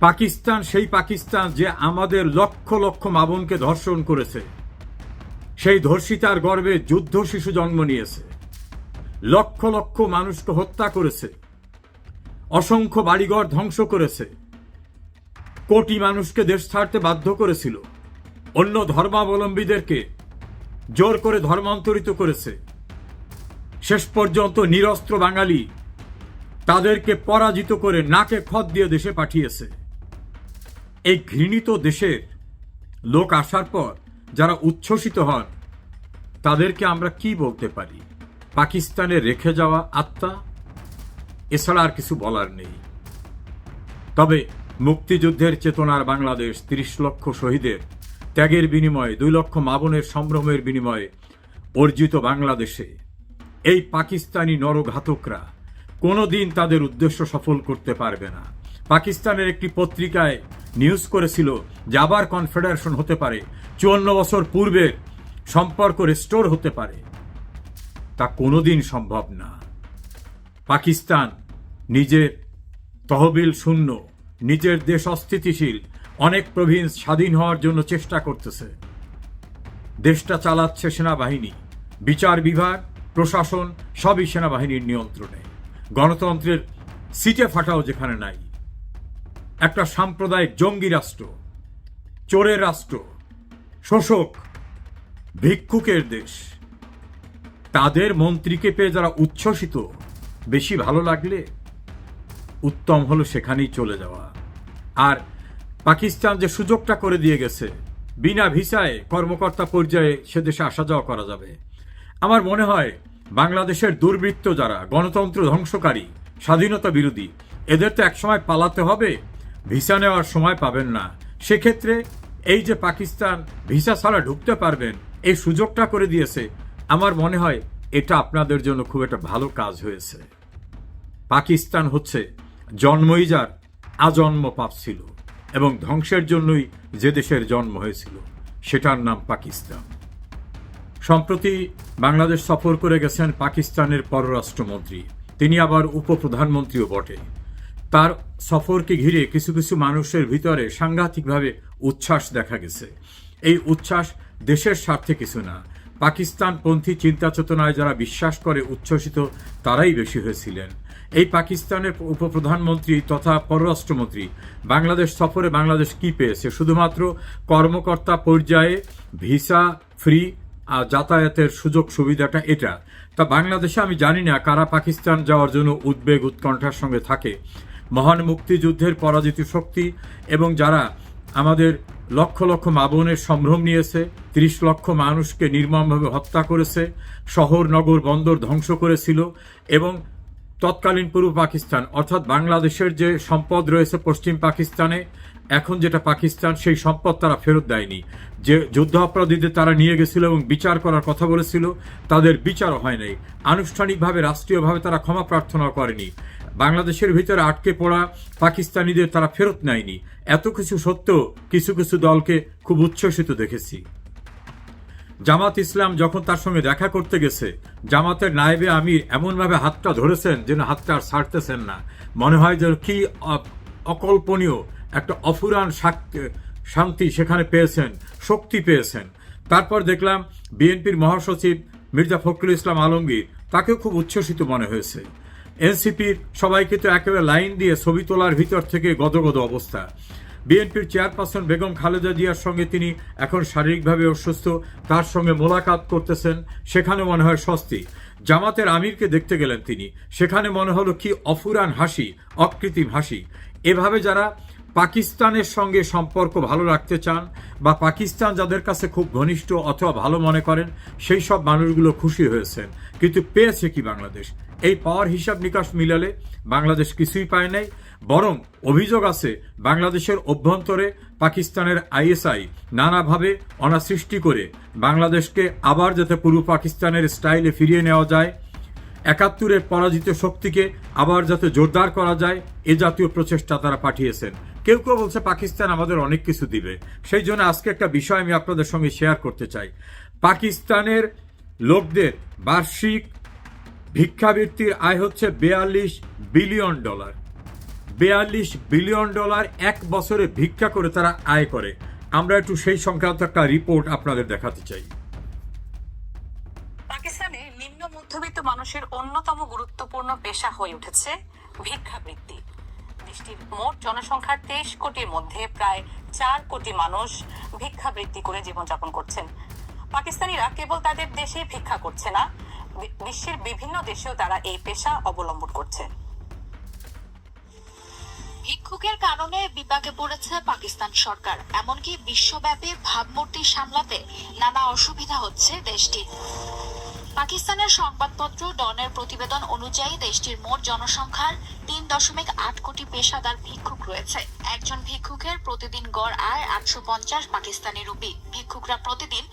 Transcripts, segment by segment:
পাকিস্তান সেই পাকিস্তান যে আমাদের লক্ষ লক্ষ মা বোনকে ধর্ষণ করেছে, সেই ধর্ষিতার গর্ভে যুদ্ধ শিশু জন্ম নিয়েছে, লক্ষ লক্ষ মানুষকে হত্যা করেছে, অসংখ্য বাড়িঘর ধ্বংস করেছে, কোটি মানুষকে দেশ ছাড়তে বাধ্য করেছিল, অন্য ধর্মাবলম্বীদেরকে জোর করে ধর্মান্তরিত করেছে, শেষ পর্যন্ত নিরস্ত্র বাঙালি তাদেরকে পরাজিত করে নাকে খত দিয়ে দেশে পাঠিয়েছে। এই ঘৃণিত দেশের লোক আসার পর যারা উচ্ছ্বসিত হন তাদেরকে আমরা কি বলতে পারি? পাকিস্তানে রেখে যাওয়া আত্মা, এছাড়া আর কিছু বলার নেই। তবে মুক্তিযুদ্ধের চেতনার বাংলাদেশ, ৩০ লক্ষ শহীদের ত্যাগের বিনিময়ে, ২ লক্ষ মা বোনের সম্ভ্রমের বিনিময়ে অর্জিত বাংলাদেশে এই পাকিস্তানি নরঘাতকরা কোনোদিন তাদের উদ্দেশ্য সফল করতে পারবে না। পাকিস্তানের একটি পত্রিকায় নিউজ করেছিল যে আবার কনফেডারেশন হতে পারে, ৫৪ বছর পূর্বের সম্পর্ক রেস্টোর হতে পারে। তা কোনোদিন সম্ভব না। পাকিস্তান নিজের তহবিল শূন্য, নিজের দেশ অস্থিতিশীল, অনেক প্রভিন্স স্বাধীন হওয়ার জন্য চেষ্টা করতেছে। দেশটা চালাচ্ছে সেনাবাহিনী, বিচার বিভাগ, প্রশাসন সবই সেনাবাহিনীর নিয়ন্ত্রণে। গণতন্ত্রের সিটে ফাটাও যেখানে নাই। একটা সাম্প্রদায়িক জঙ্গি রাষ্ট্র, চোরের রাষ্ট্র, শোষক, ভিক্ষুকের দেশ। তাদের মন্ত্রীকে পেয়ে যারা উচ্ছ্বসিত, বেশি ভালো লাগলে উত্তম হলো সেখানেই চলে যাওয়া। আর পাকিস্তান যে সুযোগটা করে দিয়ে গেছে, বিনা ভিসায় কর্মকর্তা পর্যায়ে সে দেশে আসা যাওয়া করা যাবে। আমার মনে হয় বাংলাদেশের দুর্বৃত্ত যারা গণতন্ত্র ধ্বংসকারী, স্বাধীনতা বিরোধী, এদের তো একসময় পালাতে হবে, ভিসা নেওয়ার সময় পাবেন না। সেক্ষেত্রে এই যে পাকিস্তান ভিসা ছাড়া ঢুকতে পারবেন, এই সুযোগটা করে দিয়েছে। আমার মনে হয় এটা আপনাদের জন্য খুব একটা ভালো কাজ হয়েছে। পাকিস্তান হচ্ছে জন্মই যার আজন্ম পাপ ছিল, এবং ধ্বংসের জন্যই যে দেশের জন্ম হয়েছিল সেটার নাম পাকিস্তান। সম্প্রতি বাংলাদেশ সফর করে গেছেন পাকিস্তানের পররাষ্ট্রমন্ত্রী, তিনি আবার উপপ্রধানমন্ত্রীও বটে। তার সফরকে ঘিরে কিছু কিছু মানুষের ভিতরে সাংঘাতিকভাবে উচ্ছ্বাস দেখা গেছে। এই উচ্ছ্বাস দেশের স্বার্থে কিছু না, পাকিস্তানপন্থী চিন্তা চেতনায় যারা বিশ্বাস করে উচ্ছ্বসিত তারাই বেশি হয়েছিলেন। এই পাকিস্তানের উপপ্রধানমন্ত্রী তথা পররাষ্ট্রমন্ত্রী বাংলাদেশ সফরে বাংলাদেশ কি পেয়েছে? শুধুমাত্র কর্মকর্তা পর্যায়ে ভিসা ফ্রি যাতায়াতের সুযোগ সুবিধাটা, এটা। তা বাংলাদেশে আমি জানি না কারা পাকিস্তান যাওয়ার জন্য উদ্বেগ উৎকণ্ঠার সঙ্গে থাকে। মহান মুক্তিযুদ্ধের পরাজিত শক্তি এবং যারা আমাদের লক্ষ লক্ষ মা বোনের সম্ভ্রম নিয়েছে, ৩০ লক্ষ মানুষকে নির্মমভাবে হত্যা করেছে, শহর নগর বন্দর ধ্বংস করেছিল, এবং তৎকালীন পূর্ব পাকিস্তান অর্থাৎ বাংলাদেশের যে সম্পদ রয়েছে পশ্চিম পাকিস্তানে, এখন যেটা পাকিস্তান, সেই সম্পদ তারা ফেরত দেয়নি। যে যুদ্ধ অপরাধীদের তারা নিয়ে গেছিল এবং বিচার করার কথা বলেছিল, তাদের বিচারও হয় নাই। আনুষ্ঠানিকভাবে রাষ্ট্রীয়ভাবে তারা ক্ষমা প্রার্থনা করেনি। বাংলাদেশের ভিতরে আটকে পড়া পাকিস্তানিদের তারা ফেরত নেয়নি। এত কিছু সত্ত্বেও কিছু কিছু দলকে খুব উচ্ছ্বসিত দেখেছি। জামাত ইসলাম যখন তার সঙ্গে দেখা করতে গেছে, জামাতের নায়েবে আমির এমনভাবে হাতটা ধরেছেন যেন হাতটা আর ছাড়তেছেন না। মনে হয় যে কি অকল্পনীয় একটা অফুরান শান্তি সেখানে পেয়েছেন, শক্তি পেয়েছেন। তারপর দেখলাম বিএনপির মহাসচিব মির্জা ফখরুল ইসলাম আলমগীর, তাকেও খুব উচ্ছ্বসিত মনে হয়েছে। এনসিপির সবাইকে তো একেবারে লাইন দিয়ে ছবি তোলার ভিতর থেকে গদগদ অবস্থা। বিএনপির চেয়ারপারসন বেগম খালেদা জিয়ার সঙ্গে তিনি এখন শারীরিকভাবে অসুস্থ, তার সঙ্গে মোলাকাত করতেছেন, সেখানে মনে হয় স্বস্তি। জামাতের আমিরকে দেখতে গেলেন তিনি, সেখানে মনে হলো কি অফুরান হাসি, অকৃত্রিম হাসি। এভাবে যারা পাকিস্তানের সঙ্গে সম্পর্ক ভালো রাখতে চান বা পাকিস্তান যাদের কাছে খুব ঘনিষ্ঠ অথবা ভালো মনে করেন, সেই সব মানুষগুলো খুশি হয়েছেন। কিন্তু পেয়েছে কি বাংলাদেশ? এই পাওয়ার হিসাব নিকাশ মিলালে বাংলাদেশ কিছুই পায় নাই। বরং অভিযোগ আছে বাংলাদেশের অভ্যন্তরে পাকিস্তানের আইএসআই নানাভাবে অনাসৃষ্টি করে বাংলাদেশকে আবার যাতে পূর্ব পাকিস্তানের স্টাইলে ফিরিয়ে নেওয়া যায়, ৭১-এর পরাজিত শক্তিকে আবার যাতে জোরদার করা যায়, এ জাতীয় প্রচেষ্টা তারা পাঠিয়েছেন। কেউ কেউ বলছে পাকিস্তান আমাদের অনেক কিছু দিবে। সেই জন্য আজকে একটা বিষয় আমি আপনাদের সঙ্গে শেয়ার করতে চাই। পাকিস্তানের লোকদের বার্ষিক ভিক্ষাবৃত্তির আয় হচ্ছে $42 বিলিয়ন। $42 বিলিয়ন এক বছরে ভিক্ষা করে তারা আয় করে। আমরা একটু সেই সংক্রান্ত একটা রিপোর্ট আপনাদের দেখাতে চাই। পাকিস্তানে নিম্ন মধ্যবিত্ত মানুষের অন্যতম গুরুত্বপূর্ণ পেশা হয়ে উঠেছে ভিক্ষাবৃত্তি। দেশটির মোট জনসংখ্যার 23 কোটির মধ্যে প্রায় 4 কোটি মানুষ ভিক্ষাবৃত্তি করে জীবনযাপন করছেন। পাকিস্তানিরা কেবল তাদের দেশে ভিক্ষা করছে না, বিশ্বের বিভিন্ন দেশেও তারা এই পেশা অবলম্বন করছে। ভিক্ষুকের কারণে বিপাকে পড়েছে পাকিস্তান সরকার, এমনকি বিশ্বব্যাপী ভাবমূর্তি সামলাতে নানা অসুবিধা হচ্ছে দেশটির। পাকিস্তানের সংবাদপত্র ডনের প্রতিবেদন অনুযায়ী দেশটির মোট জনসংখ্যার 3.8 কোটি পেশাদার ভিক্ষুক রয়েছে। একজন ভিক্ষুকের প্রতিদিন গড় আয় 850 পাকিস্তানি রুপি। ভিক্ষুকরা প্রতিদিন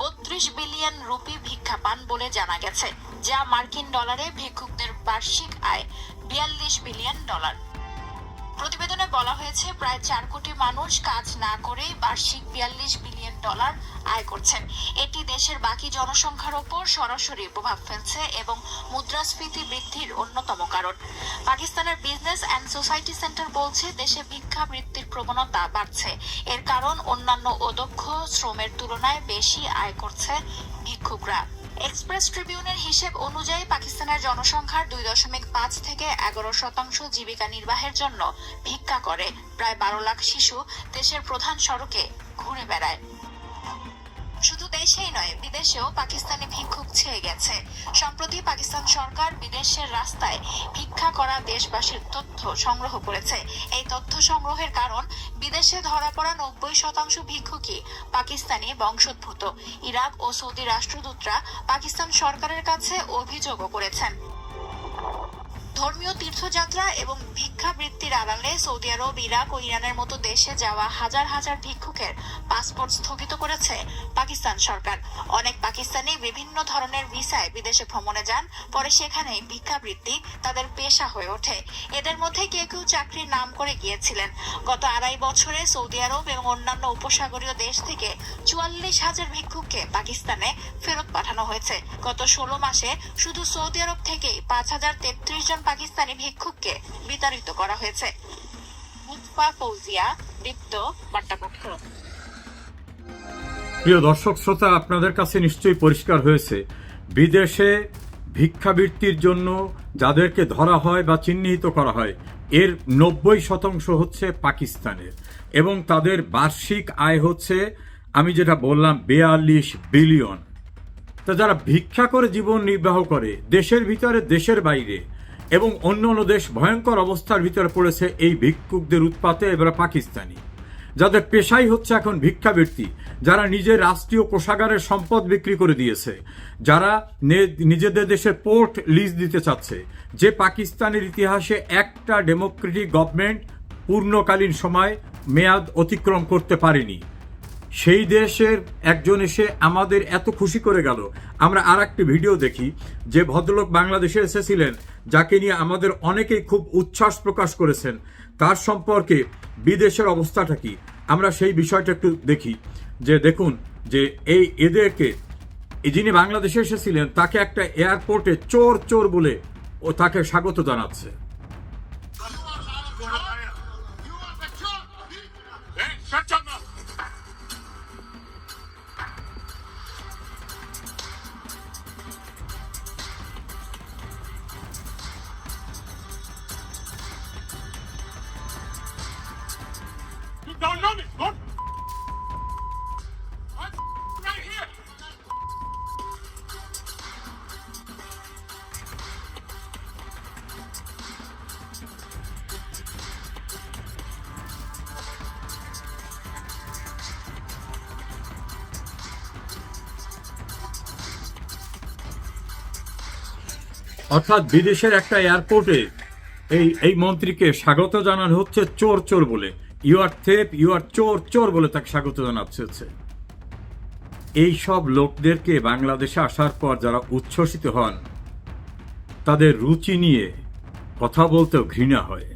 32 বিলিয়ন রুপি ভিক্ষা পান বলে জানা গেছে, যা মার্কিন ডলারে ভিক্ষুকদের বার্ষিক আয় $42 বিলিয়ন। প্রতিবেদনে বলা হয়েছে প্রায় 4 কোটি মানুষ কাজ না করেই বার্ষিক $42 বিলিয়ন আয় করছেন। এটি দেশের বাকি জনসংখ্যার ওপর সরাসরি প্রভাব ফেলছে এবং মুদ্রাস্ফীতি বৃদ্ধির অন্যতম কারণ। পাকিস্তানের বিজনেস অ্যান্ড সোসাইটি সেন্টার বলছে দেশে ভিক্ষাবৃত্তির প্রবণতা বাড়ছে। এর কারণ অন্যান্য অদক্ষ শ্রমের তুলনায় বেশি আয় করছে ভিক্ষুকরা। এক্সপ্রেস ট্রিবিউনের হিসেব অনুযায়ী পাকিস্তানের জনসংখ্যার 2.5 থেকে 11% জীবিকা নির্বাহের জন্য ভিক্ষা করে। প্রায় 12 লাখ শিশু দেশের প্রধান সড়কে ঘুরে বেড়ায়। শুধু দেশেই নয়, বিদেশেও পাকিস্তানি ভিক্ষুক ছেয়ে গেছে। সম্প্রতি পাকিস্তান সরকার বিদেশের রাস্তায় ভিক্ষা করা দেশবাসীর তথ্য সংগ্রহ করেছে। এই তথ্য সংগ্রহের কারণ, বিদেশে ধরা পড়া 90% ভিক্ষুকই পাকিস্তানি বংশোদ্ভূত। ইরাক ও সৌদি রাষ্ট্রদূতরা পাকিস্তান সরকারের কাছে অভিযোগও করেছেন। ধর্মীয় তীর্থযাত্রা এবং ভিক্ষাবৃত্তির আড়ালে সৌদি আরব, ইরাক ও ইরানের মতো দেশে যাওয়া হাজার হাজার ভিক্ষুকের পাসপোর্ট স্থগিত করেছে পাকিস্তান সরকার। অনেক পাকিস্তানি বিভিন্ন ধরনের ভিসায় বিদেশে ভ্রমণে যান, পরে সেখানে ভিক্ষাবৃত্তি তাদের পেশা হয়ে ওঠে। এদের মধ্যে কেউ কেউ চাকরির নাম করে গিয়েছিলেন। গত 2.5 বছরে সৌদি আরব এবং অন্যান্য উপসাগরীয় দেশ থেকে 44,000 ভিক্ষুককে পাকিস্তানে ফেরত পাঠানো হয়েছে। গত 16 মাসে শুধু সৌদি আরব থেকেই 5,033 জন পাকিস্তানি ভিক্ষুককে বিতাড়িত করা হয়েছে। ফৌজিয়া, দীপ্ত, বার্তাকক্ষ। প্রিয় দর্শক শ্রোতা, আপনাদের কাছে নিশ্চয়ই পরিষ্কার হয়েছে, বিদেশে ভিক্ষাবৃত্তির জন্য যাদেরকে ধরা হয় বা চিহ্নিত করা হয় এর 90% হচ্ছে পাকিস্তানের, এবং তাদের বার্ষিক আয় হচ্ছে, আমি যেটা বললাম, $42 বিলিয়ন। তা যারা ভিক্ষা করে জীবন নির্বাহ করে দেশের ভিতরে, দেশের বাইরে এবং অন্য অন্য দেশ ভয়ঙ্কর অবস্থার ভিতরে পড়েছে এই ভিক্ষুকদের উৎপাতে। এবার পাকিস্তানি যাদের পেশাই হচ্ছে এখন ভিক্ষাবৃত্তি, যারা নিজের রাষ্ট্রীয় কোষাগারের সম্পদ বিক্রি করে দিয়েছে, যারা নিজেদের দেশের পোর্ট লিজ দিতে চাচ্ছে, যে পাকিস্তানের ইতিহাসে একটা ডেমোক্রেটিক গভর্নমেন্ট পূর্ণকালীন সময় মেয়াদ অতিক্রম করতে পারেনি, সেই দেশের একজন এসে আমাদের এত খুশি করে গেল। আমরা আর একটি ভিডিও দেখি, যে ভদ্রলোক বাংলাদেশে এসেছিলেন, যাকে নিয়ে আমাদের অনেকেই খুব উচ্ছ্বাস প্রকাশ করেছেন, তার সম্পর্কে বিদেশের অবস্থাটা কি, আমরা সেই বিষয়টা একটু দেখি। যে দেখুন, যে এদেরকে, যিনি বাংলাদেশে এসেছিলেন তাকে একটা এয়ারপোর্টে চোর চোর বলে ও তাকে স্বাগত জানাচ্ছে। Don't know me. Look. I'm right here. অর্থাৎ বিদেশের একটা এয়ারপোর্টে এই মন্ত্রীকে স্বাগত জানানো হচ্ছে চোর চোর বলে। ইউ আর থেপ, ইউ আর চোর চোর বলে তাকে স্বাগত জানাচ্ছে। এই সব লোকদেরকে বাংলাদেশে আসার পর যারা উচ্ছ্বসিত হন, তাদের রুচি নিয়ে কথা বলতেও ঘৃণা হয়।